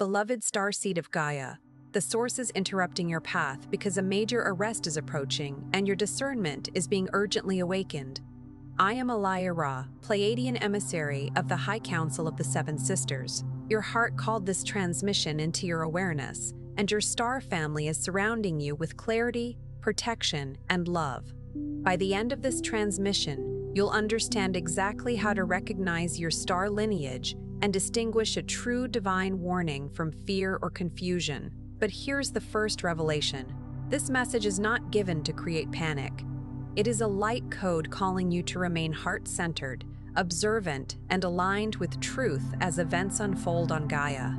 Beloved starseed of Gaia, the source is interrupting your path because a major arrest is approaching and your discernment is being urgently awakened. I am Ra, Pleiadian emissary of the High Council of the Seven Sisters. Your heart called this transmission into your awareness, and your star family is surrounding you with clarity, protection, and love. By the end of this transmission, you'll understand exactly how to recognize your star lineage and distinguish a true divine warning from fear or confusion. But here's the first revelation. This message is not given to create panic. It is a light code calling you to remain heart-centered, observant, and aligned with truth as events unfold on Gaia.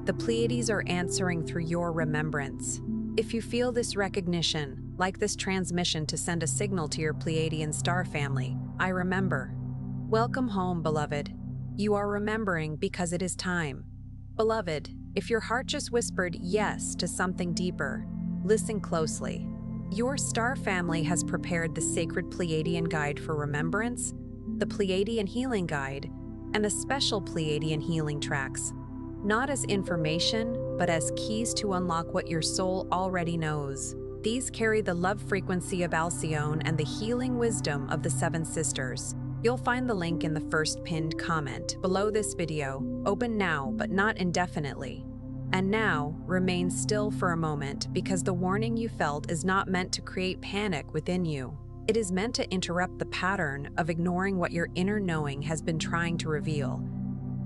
The Pleiades are answering through your remembrance. If you feel this recognition, like this transmission to send a signal to your Pleiadian star family, I remember. Welcome home, beloved. You are remembering because it is time. Beloved, if your heart just whispered yes to something deeper, listen closely. Your star family has prepared the sacred Pleiadian guide for remembrance, the Pleiadian healing guide, and the special Pleiadian healing tracks, not as information, but as keys to unlock what your soul already knows. These carry the love frequency of Alcyone and the healing wisdom of the Seven Sisters. You'll find the link in the first pinned comment below this video. Open now, but not indefinitely. And now, remain still for a moment because the warning you felt is not meant to create panic within you. It is meant to interrupt the pattern of ignoring what your inner knowing has been trying to reveal.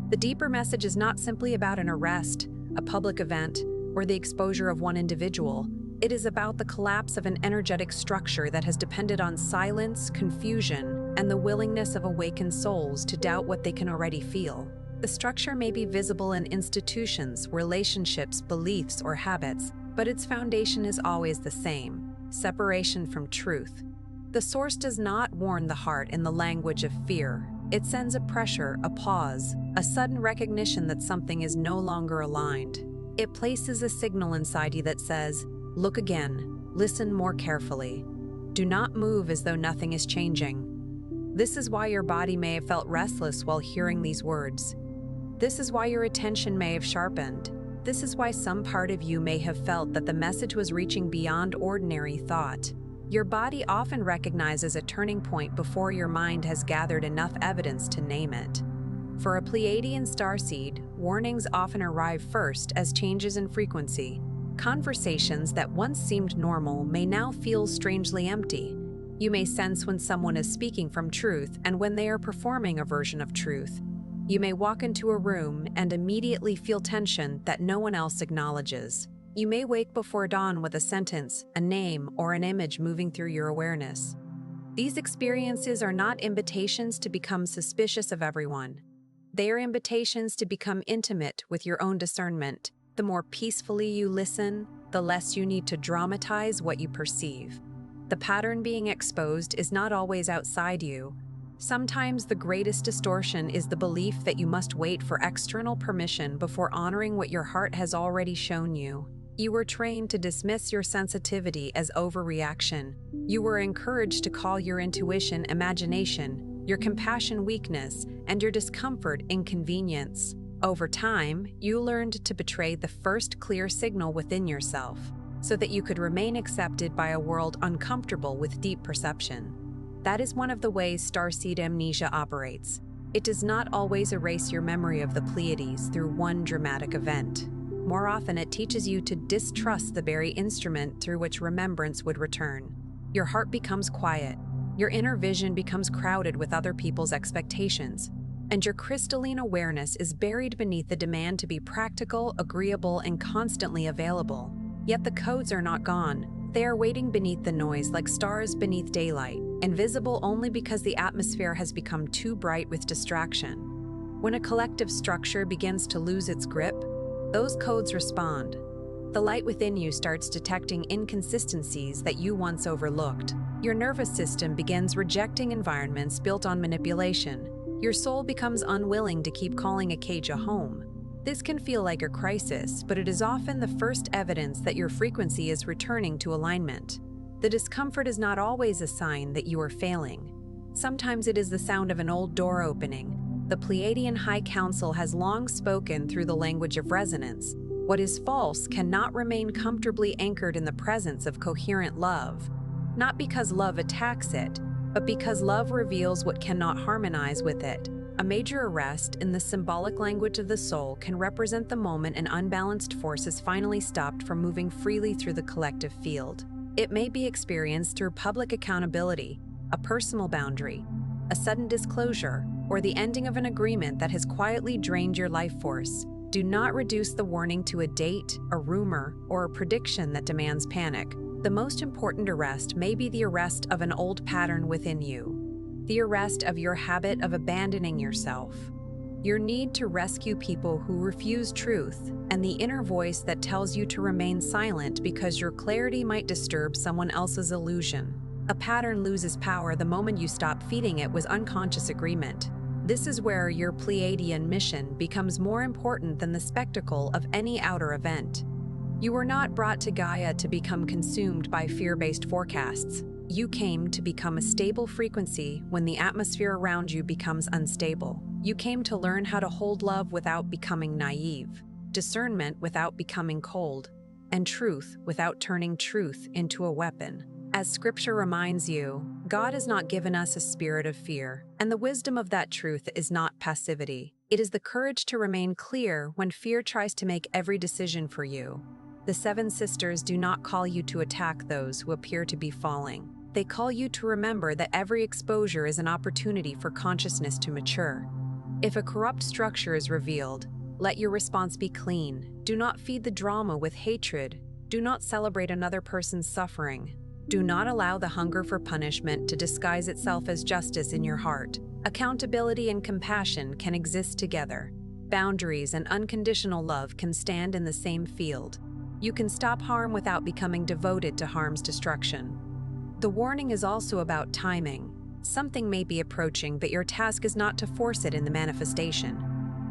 The deeper message is not simply about an arrest, a public event, or the exposure of one individual. It is about the collapse of an energetic structure that has depended on silence, confusion, and the willingness of awakened souls to doubt what they can already feel. The structure may be visible in institutions, relationships, beliefs, or habits, but its foundation is always the same: separation from truth. The source does not warn the heart in the language of fear. It sends a pressure, a pause, a sudden recognition that something is no longer aligned. It places a signal inside you that says, "Look again, listen more carefully. Do not move as though nothing is changing." This is why your body may have felt restless while hearing these words. This is why your attention may have sharpened. This is why some part of you may have felt that the message was reaching beyond ordinary thought. Your body often recognizes a turning point before your mind has gathered enough evidence to name it. For a Pleiadian starseed, warnings often arrive first as changes in frequency. Conversations that once seemed normal may now feel strangely empty. You may sense when someone is speaking from truth and when they are performing a version of truth. You may walk into a room and immediately feel tension that no one else acknowledges. You may wake before dawn with a sentence, a name, or an image moving through your awareness. These experiences are not invitations to become suspicious of everyone. They are invitations to become intimate with your own discernment. The more peacefully you listen, the less you need to dramatize what you perceive. The pattern being exposed is not always outside you. Sometimes the greatest distortion is the belief that you must wait for external permission before honoring what your heart has already shown you. You were trained to dismiss your sensitivity as overreaction. You were encouraged to call your intuition imagination, your compassion weakness, and your discomfort inconvenience. Over time, you learned to betray the first clear signal within yourself, so that you could remain accepted by a world uncomfortable with deep perception. That is one of the ways starseed amnesia operates. It does not always erase your memory of the Pleiades through one dramatic event. More often, it teaches you to distrust the very instrument through which remembrance would return. Your heart becomes quiet, your inner vision becomes crowded with other people's expectations, and your crystalline awareness is buried beneath the demand to be practical, agreeable, and constantly available. Yet the codes are not gone. They are waiting beneath the noise like stars beneath daylight, invisible only because the atmosphere has become too bright with distraction. When a collective structure begins to lose its grip, those codes respond. The light within you starts detecting inconsistencies that you once overlooked. Your nervous system begins rejecting environments built on manipulation. Your soul becomes unwilling to keep calling a cage a home. This can feel like a crisis, but it is often the first evidence that your frequency is returning to alignment. The discomfort is not always a sign that you are failing. Sometimes it is the sound of an old door opening, the Pleiadian High Council has long spoken through the language of resonance. What is false cannot remain comfortably anchored in the presence of coherent love, not because love attacks it, but because love reveals what cannot harmonize with it. A major arrest in the symbolic language of the soul can represent the moment an unbalanced force is finally stopped from moving freely through the collective field. It may be experienced through public accountability, a personal boundary, a sudden disclosure, or the ending of an agreement that has quietly drained your life force. Do not reduce the warning to a date, a rumor, or a prediction that demands panic. The most important arrest may be the arrest of an old pattern within you, the arrest of your habit of abandoning yourself, your need to rescue people who refuse truth, and the inner voice that tells you to remain silent because your clarity might disturb someone else's illusion. A pattern loses power the moment you stop feeding it with unconscious agreement. This is where your Pleiadian mission becomes more important than the spectacle of any outer event. You were not brought to Gaia to become consumed by fear-based forecasts. You came to become a stable frequency when the atmosphere around you becomes unstable. You came to learn how to hold love without becoming naive, discernment without becoming cold, and truth without turning truth into a weapon. As Scripture reminds you, God has not given us a spirit of fear, and the wisdom of that truth is not passivity. It is the courage to remain clear when fear tries to make every decision for you. The Seven Sisters do not call you to attack those who appear to be falling. They call you to remember that every exposure is an opportunity for consciousness to mature. If a corrupt structure is revealed, let your response be clean. Do not feed the drama with hatred. Do not celebrate another person's suffering. Do not allow the hunger for punishment to disguise itself as justice in your heart. Accountability and compassion can exist together. Boundaries and unconditional love can stand in the same field. You can stop harm without becoming devoted to harm's destruction. The warning is also about timing. Something may be approaching, but your task is not to force it in the manifestation.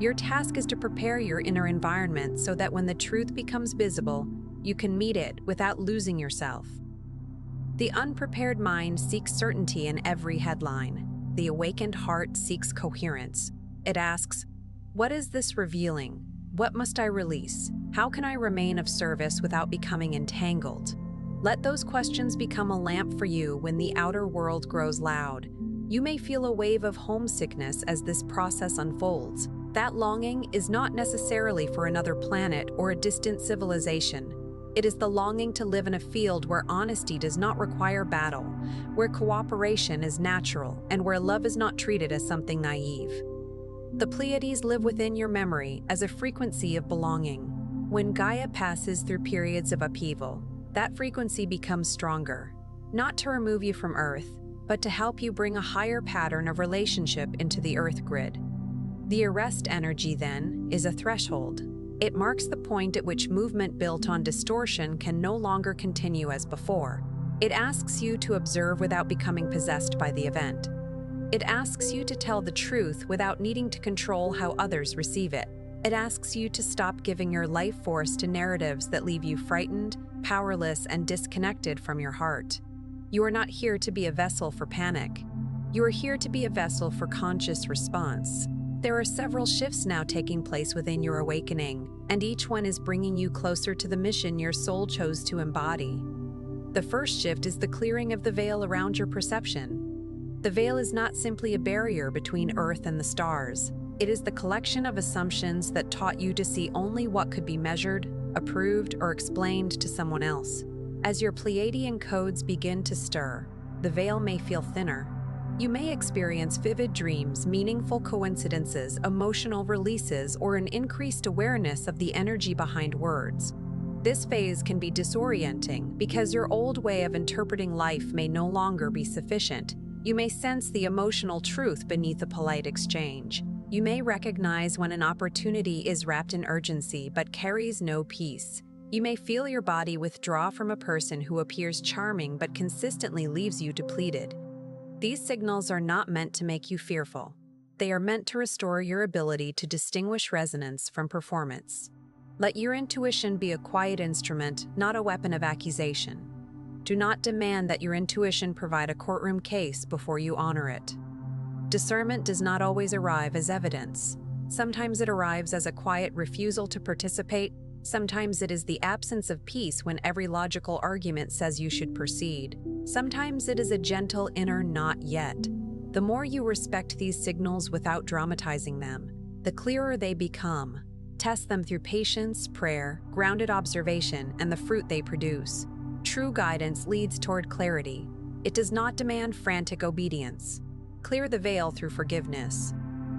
Your task is to prepare your inner environment so that when the truth becomes visible, you can meet it without losing yourself. The unprepared mind seeks certainty in every headline. The awakened heart seeks coherence. It asks, what is this revealing? What must I release? How can I remain of service without becoming entangled? Let those questions become a lamp for you when the outer world grows loud. You may feel a wave of homesickness as this process unfolds. That longing is not necessarily for another planet or a distant civilization. It is the longing to live in a field where honesty does not require battle, where cooperation is natural, and where love is not treated as something naive. The Pleiades live within your memory as a frequency of belonging. When Gaia passes through periods of upheaval, that frequency becomes stronger, not to remove you from Earth, but to help you bring a higher pattern of relationship into the Earth grid. The arrest energy, then, is a threshold. It marks the point at which movement built on distortion can no longer continue as before. It asks you to observe without becoming possessed by the event. It asks you to tell the truth without needing to control how others receive it. It asks you to stop giving your life force to narratives that leave you frightened, powerless, and disconnected from your heart. You are not here to be a vessel for panic. You are here to be a vessel for conscious response. There are several shifts now taking place within your awakening, and each one is bringing you closer to the mission your soul chose to embody. The first shift is the clearing of the veil around your perception. The veil is not simply a barrier between Earth and the stars. It is the collection of assumptions that taught you to see only what could be measured, approved, or explained to someone else. As your Pleiadian codes begin to stir, the veil may feel thinner. You may experience vivid dreams, meaningful coincidences, emotional releases, or an increased awareness of the energy behind words. This phase can be disorienting because your old way of interpreting life may no longer be sufficient. You may sense the emotional truth beneath a polite exchange. You may recognize when an opportunity is wrapped in urgency but carries no peace. You may feel your body withdraw from a person who appears charming but consistently leaves you depleted. These signals are not meant to make you fearful. They are meant to restore your ability to distinguish resonance from performance. Let your intuition be a quiet instrument, not a weapon of accusation. Do not demand that your intuition provide a courtroom case before you honor it. Discernment does not always arrive as evidence. Sometimes it arrives as a quiet refusal to participate. Sometimes it is the absence of peace when every logical argument says you should proceed. Sometimes it is a gentle inner not yet. The more you respect these signals without dramatizing them, the clearer they become. Test them through patience, prayer, grounded observation, and the fruit they produce. True guidance leads toward clarity. It does not demand frantic obedience. Clear the veil through forgiveness.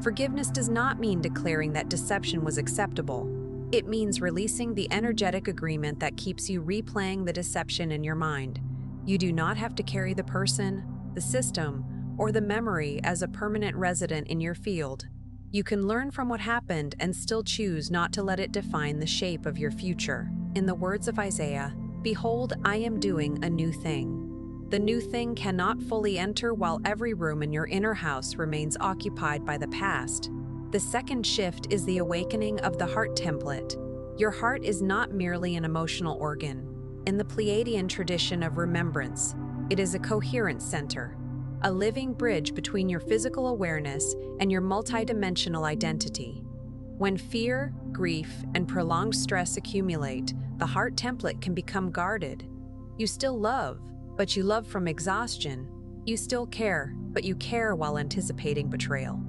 Forgiveness does not mean declaring that deception was acceptable. It means releasing the energetic agreement that keeps you replaying the deception in your mind. You do not have to carry the person, the system, or the memory as a permanent resident in your field. You can learn from what happened and still choose not to let it define the shape of your future. In the words of Isaiah, "Behold, I am doing a new thing." The new thing cannot fully enter while every room in your inner house remains occupied by the past. The second shift is the awakening of the heart template. Your heart is not merely an emotional organ. In the Pleiadian tradition of remembrance, it is a coherent center, a living bridge between your physical awareness and your multidimensional identity. When fear, grief, and prolonged stress accumulate, the heart template can become guarded. You still love, but you love from exhaustion. You still care, but you care while anticipating betrayal.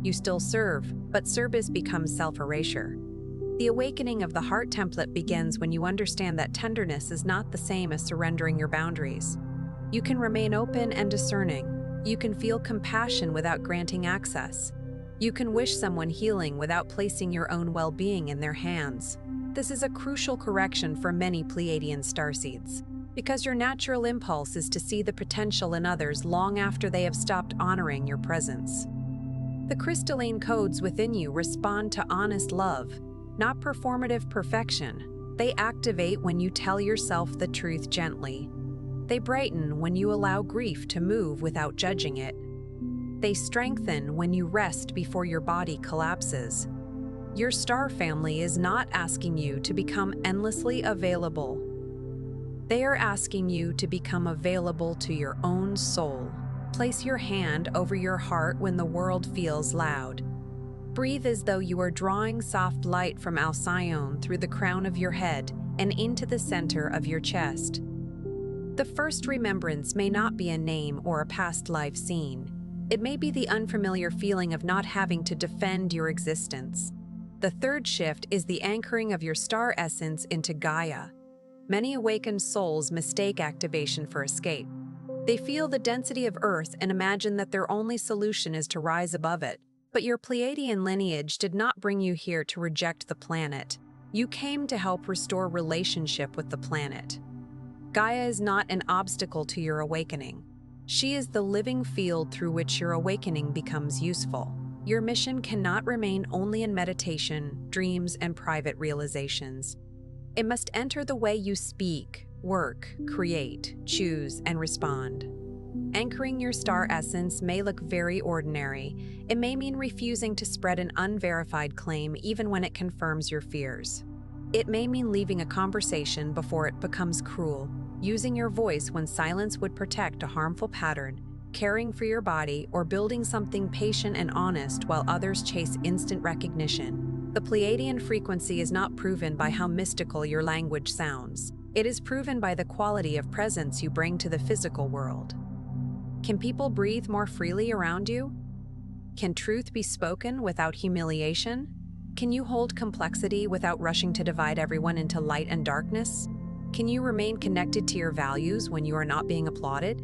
You still serve, but service becomes self-erasure. The awakening of the heart template begins when you understand that tenderness is not the same as surrendering your boundaries. You can remain open and discerning. You can feel compassion without granting access. You can wish someone healing without placing your own well-being in their hands. This is a crucial correction for many Pleiadian starseeds, because your natural impulse is to see the potential in others long after they have stopped honoring your presence. The crystalline codes within you respond to honest love, not performative perfection. They activate when you tell yourself the truth gently. They brighten when you allow grief to move without judging it. They strengthen when you rest before your body collapses. Your star family is not asking you to become endlessly available. They are asking you to become available to your own soul. Place your hand over your heart when the world feels loud. Breathe as though you are drawing soft light from Alcyone through the crown of your head and into the center of your chest. The first remembrance may not be a name or a past life scene. It may be the unfamiliar feeling of not having to defend your existence. The third shift is the anchoring of your star essence into Gaia. Many awakened souls mistake activation for escape. They feel the density of Earth and imagine that their only solution is to rise above it. But your Pleiadian lineage did not bring you here to reject the planet. You came to help restore relationship with the planet. Gaia is not an obstacle to your awakening. She is the living field through which your awakening becomes useful. Your mission cannot remain only in meditation, dreams, and private realizations. It must enter the way you speak, work, create, choose, and respond. Anchoring your star essence may look very ordinary. It may mean refusing to spread an unverified claim even when it confirms your fears. It may mean leaving a conversation before it becomes cruel, using your voice when silence would protect a harmful pattern, caring for your body, or building something patient and honest while others chase instant recognition. The Pleiadian frequency is not proven by how mystical your language sounds. It is proven by the quality of presence you bring to the physical world. Can people breathe more freely around you? Can truth be spoken without humiliation? Can you hold complexity without rushing to divide everyone into light and darkness? Can you remain connected to your values when you are not being applauded?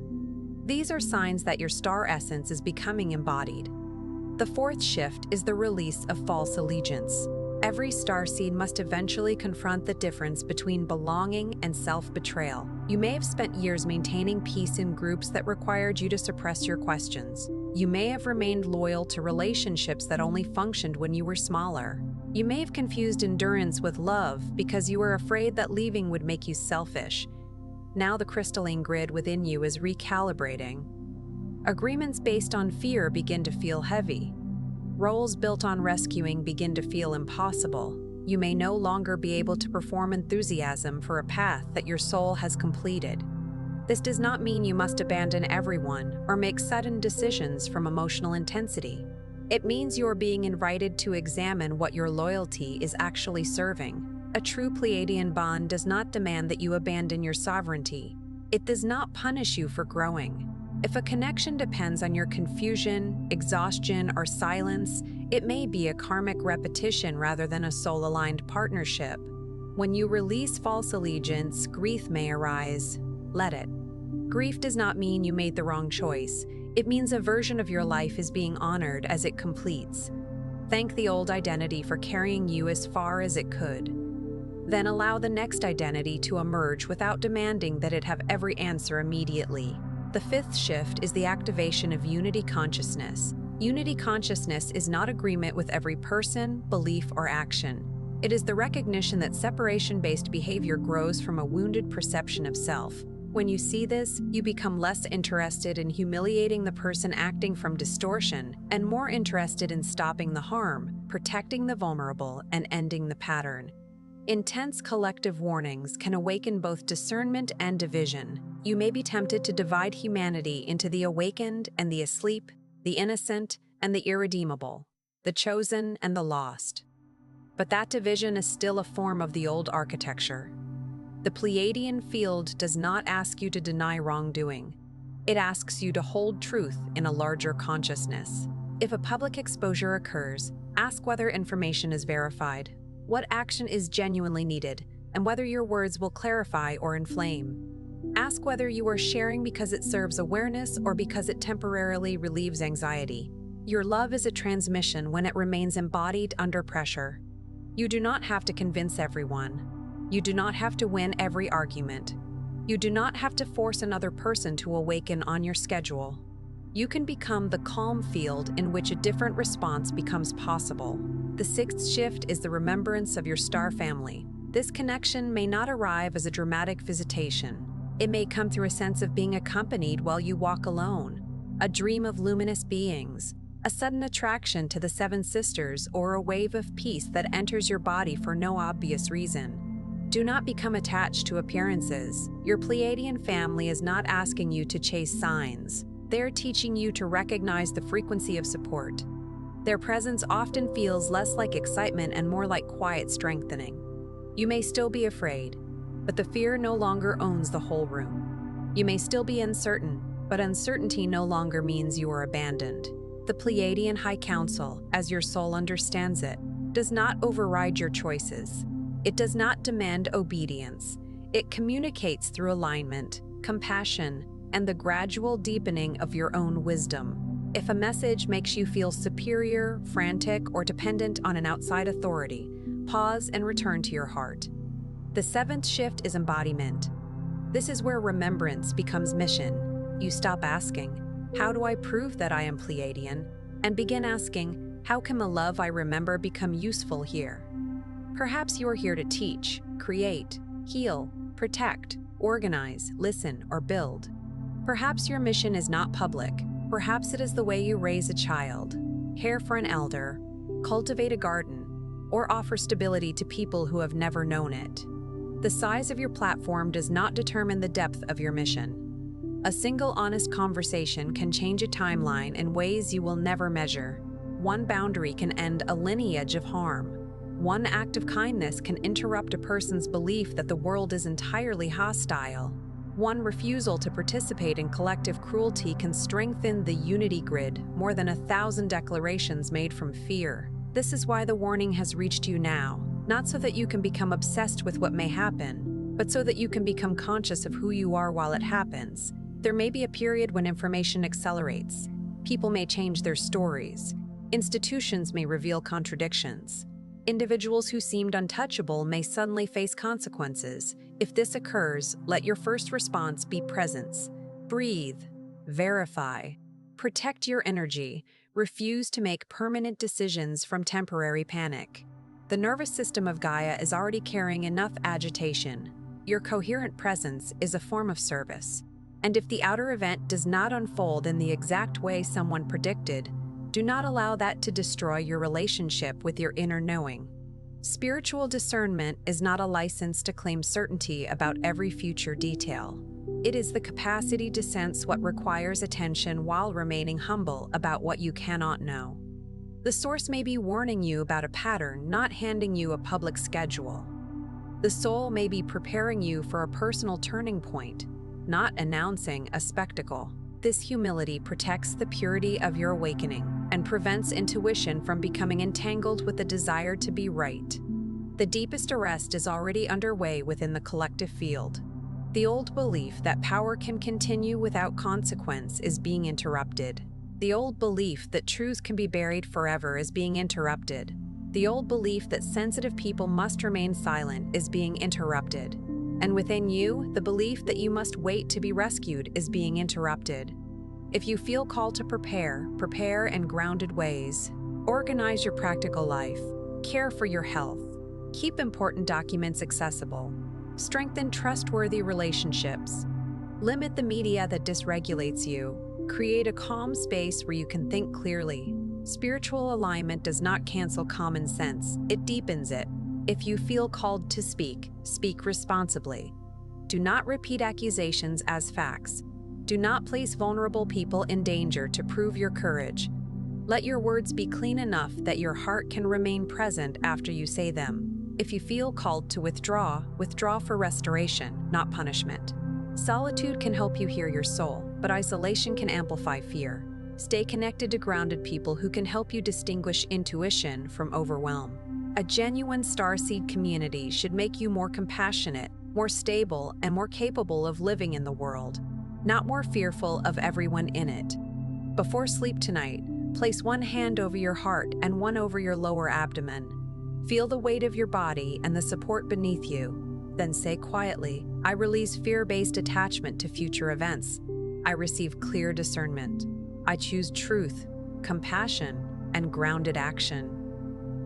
These are signs that your star essence is becoming embodied. The fourth shift is the release of false allegiance. Every starseed must eventually confront the difference between belonging and self-betrayal. You may have spent years maintaining peace in groups that required you to suppress your questions. You may have remained loyal to relationships that only functioned when you were smaller. You may have confused endurance with love because you were afraid that leaving would make you selfish. Now the crystalline grid within you is recalibrating. Agreements based on fear begin to feel heavy. Roles built on rescuing begin to feel impossible. You may no longer be able to perform enthusiasm for a path that your soul has completed. This does not mean you must abandon everyone or make sudden decisions from emotional intensity. It means you are being invited to examine what your loyalty is actually serving. A true Pleiadian bond does not demand that you abandon your sovereignty. It does not punish you for growing. If a connection depends on your confusion, exhaustion, or silence, it may be a karmic repetition rather than a soul-aligned partnership. When you release false allegiance, grief may arise. Let it. Grief does not mean you made the wrong choice. It means a version of your life is being honored as it completes. Thank the old identity for carrying you as far as it could. Then allow the next identity to emerge without demanding that it have every answer immediately. The fifth shift is the activation of unity consciousness. Unity consciousness is not agreement with every person, belief, or action. It is the recognition that separation-based behavior grows from a wounded perception of self. When you see this, you become less interested in humiliating the person acting from distortion and more interested in stopping the harm, protecting the vulnerable, and ending the pattern. Intense collective warnings can awaken both discernment and division. You may be tempted to divide humanity into the awakened and the asleep, the innocent and the irredeemable, the chosen and the lost. But that division is still a form of the old architecture. The Pleiadian field does not ask you to deny wrongdoing. It asks you to hold truth in a larger consciousness. If a public exposure occurs, ask whether information is verified, what action is genuinely needed, and whether your words will clarify or inflame. Ask whether you are sharing because it serves awareness or because it temporarily relieves anxiety. Your love is a transmission when it remains embodied under pressure. You do not have to convince everyone. You do not have to win every argument. You do not have to force another person to awaken on your schedule. You can become the calm field in which a different response becomes possible. The sixth shift is the remembrance of your star family. This connection may not arrive as a dramatic visitation. It may come through a sense of being accompanied while you walk alone, a dream of luminous beings, a sudden attraction to the seven sisters, or a wave of peace that enters your body for no obvious reason. Do not become attached to appearances. Your Pleiadian family is not asking you to chase signs. They're teaching you to recognize the frequency of support. Their presence often feels less like excitement and more like quiet strengthening. You may still be afraid, but the fear no longer owns the whole room. You may still be uncertain, but uncertainty no longer means you are abandoned. The Pleiadian High Council, as your soul understands it, does not override your choices. It does not demand obedience. It communicates through alignment, compassion, and the gradual deepening of your own wisdom. If a message makes you feel superior, frantic, or dependent on an outside authority, pause and return to your heart. The seventh shift is embodiment. This is where remembrance becomes mission. You stop asking, "How do I prove that I am Pleiadian?" and begin asking, "How can the love I remember become useful here?" Perhaps you are here to teach, create, heal, protect, organize, listen, or build. Perhaps your mission is not public. Perhaps it is the way you raise a child, care for an elder, cultivate a garden, or offer stability to people who have never known it. The size of your platform does not determine the depth of your mission. A single honest conversation can change a timeline in ways you will never measure. One boundary can end a lineage of harm. One act of kindness can interrupt a person's belief that the world is entirely hostile. One refusal to participate in collective cruelty can strengthen the unity grid more than 1,000 declarations made from fear. This is why the warning has reached you now, not so that you can become obsessed with what may happen, but so that you can become conscious of who you are while it happens. There may be a period when information accelerates. People may change their stories. Institutions may reveal contradictions. Individuals who seemed untouchable may suddenly face consequences. If this occurs, let your first response be presence. Breathe, verify, protect your energy, refuse to make permanent decisions from temporary panic. The nervous system of Gaia is already carrying enough agitation. Your coherent presence is a form of service. And if the outer event does not unfold in the exact way someone predicted, do not allow that to destroy your relationship with your inner knowing. Spiritual discernment is not a license to claim certainty about every future detail. It is the capacity to sense what requires attention while remaining humble about what you cannot know. The source may be warning you about a pattern, not handing you a public schedule. The soul may be preparing you for a personal turning point, not announcing a spectacle. This humility protects the purity of your awakening and prevents intuition from becoming entangled with the desire to be right. The deepest arrest is already underway within the collective field. The old belief that power can continue without consequence is being interrupted. The old belief that truth can be buried forever is being interrupted. The old belief that sensitive people must remain silent is being interrupted. And within you, the belief that you must wait to be rescued is being interrupted. If you feel called to prepare in grounded ways. Organize your practical life. Care for your health. Keep important documents accessible. Strengthen trustworthy relationships. Limit the media that dysregulates you. Create a calm space where you can think clearly. Spiritual alignment does not cancel common sense, it deepens it. If you feel called to speak, speak responsibly. Do not repeat accusations as facts. Do not place vulnerable people in danger to prove your courage. Let your words be clean enough that your heart can remain present after you say them. If you feel called to withdraw for restoration, not punishment. Solitude can help you hear your soul, but isolation can amplify fear. Stay connected to grounded people who can help you distinguish intuition from overwhelm. A genuine starseed community should make you more compassionate, more stable, and more capable of living in the world, not more fearful of everyone in it. Before sleep tonight, place one hand over your heart and one over your lower abdomen. Feel the weight of your body and the support beneath you. Then say quietly, I release fear-based attachment to future events. I receive clear discernment. I choose truth, compassion, and grounded action.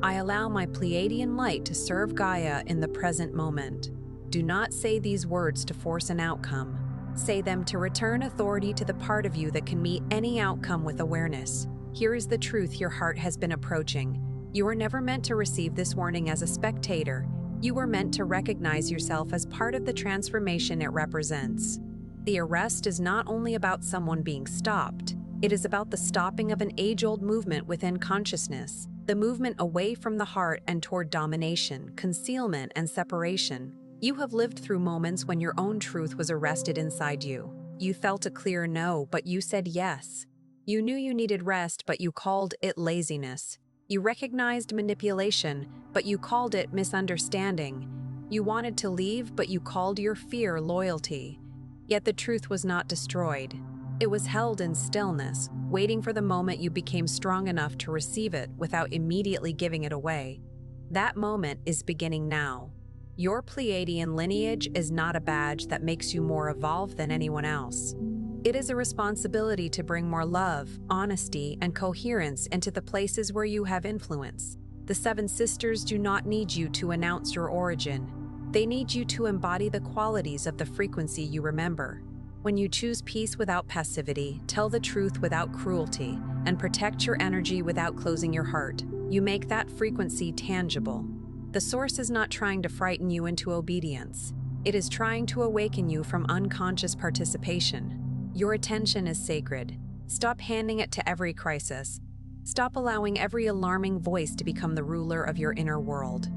I allow my Pleiadian light to serve Gaia in the present moment. Do not say these words to force an outcome. Say them to return authority to the part of you that can meet any outcome with awareness. Here is the truth your heart has been approaching. You were never meant to receive this warning as a spectator. You were meant to recognize yourself as part of the transformation it represents. The arrest is not only about someone being stopped. It is about the stopping of an age-old movement within consciousness, the movement away from the heart and toward domination, concealment, and separation. You have lived through moments when your own truth was arrested inside you. You felt a clear no, but you said yes. You knew you needed rest, but you called it laziness. You recognized manipulation, but you called it misunderstanding. You wanted to leave, but you called your fear loyalty. Yet the truth was not destroyed. It was held in stillness, waiting for the moment you became strong enough to receive it without immediately giving it away. That moment is beginning now. Your Pleiadian lineage is not a badge that makes you more evolved than anyone else. It is a responsibility to bring more love, honesty, and coherence into the places where you have influence. The Seven Sisters do not need you to announce your origin. They need you to embody the qualities of the frequency you remember. When you choose peace without passivity, tell the truth without cruelty, and protect your energy without closing your heart, you make that frequency tangible. The source is not trying to frighten you into obedience. It is trying to awaken you from unconscious participation. Your attention is sacred. Stop handing it to every crisis. Stop allowing every alarming voice to become the ruler of your inner world.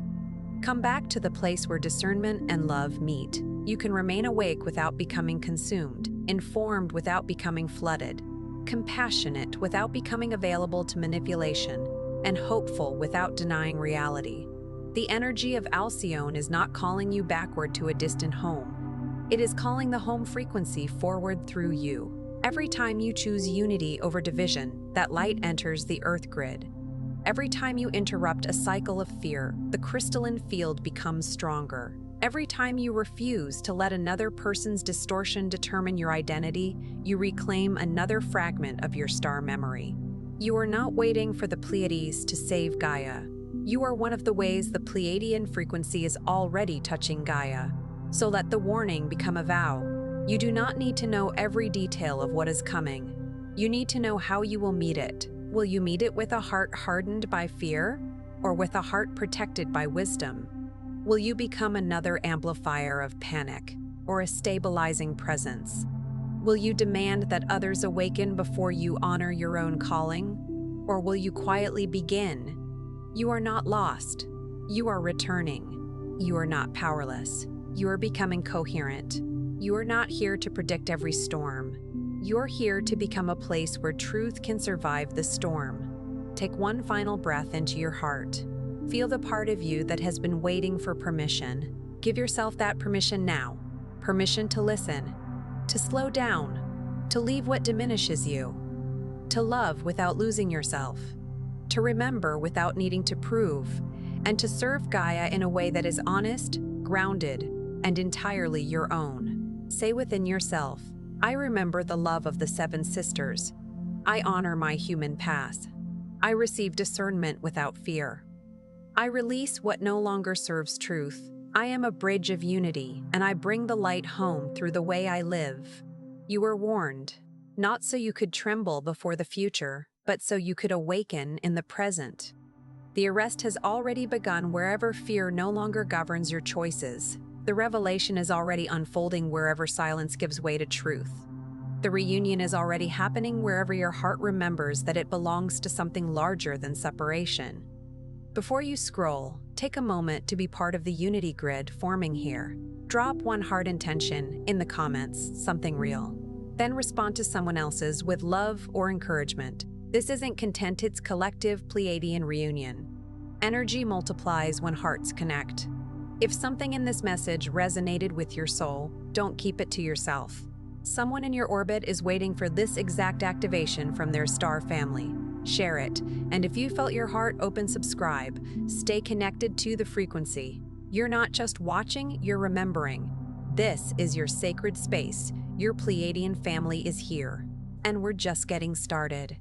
Come back to the place where discernment and love meet. You can remain awake without becoming consumed, informed without becoming flooded, compassionate without becoming available to manipulation, and hopeful without denying reality. The energy of Alcyone is not calling you backward to a distant home. It is calling the home frequency forward through you. Every time you choose unity over division, that light enters the earth grid. Every time you interrupt a cycle of fear, the crystalline field becomes stronger. Every time you refuse to let another person's distortion determine your identity, you reclaim another fragment of your star memory. You are not waiting for the Pleiades to save Gaia. You are one of the ways the Pleiadian frequency is already touching Gaia. So let the warning become a vow. You do not need to know every detail of what is coming. You need to know how you will meet it. Will you meet it with a heart hardened by fear, or with a heart protected by wisdom? Will you become another amplifier of panic, or a stabilizing presence? Will you demand that others awaken before you honor your own calling? Or will you quietly begin? You are not lost. You are returning. You are not powerless. You are becoming coherent. You are not here to predict every storm. You're here to become a place where truth can survive the storm. Take one final breath into your heart. Feel the part of you that has been waiting for permission. Give yourself that permission now. Permission to listen, to slow down, to leave what diminishes you, to love without losing yourself, to remember without needing to prove, and to serve Gaia in a way that is honest, grounded, and entirely your own. Say within yourself, I remember the love of the seven sisters. I honor my human past. I receive discernment without fear. I release what no longer serves truth. I am a bridge of unity, and I bring the light home through the way I live. You were warned, not so you could tremble before the future, but so you could awaken in the present. The arrest has already begun wherever fear no longer governs your choices. The revelation is already unfolding wherever silence gives way to truth. The reunion is already happening wherever your heart remembers that it belongs to something larger than separation. Before you scroll, take a moment to be part of the unity grid forming here. Drop one heart intention in the comments, something real. Then respond to someone else's with love or encouragement. This isn't content, it's collective Pleiadian reunion. Energy multiplies when hearts connect. If something in this message resonated with your soul, don't keep it to yourself. Someone in your orbit is waiting for this exact activation from their star family. Share it, and if you felt your heart open, subscribe. Stay connected to the frequency. You're not just watching, you're remembering. This is your sacred space. Your Pleiadian family is here, and we're just getting started.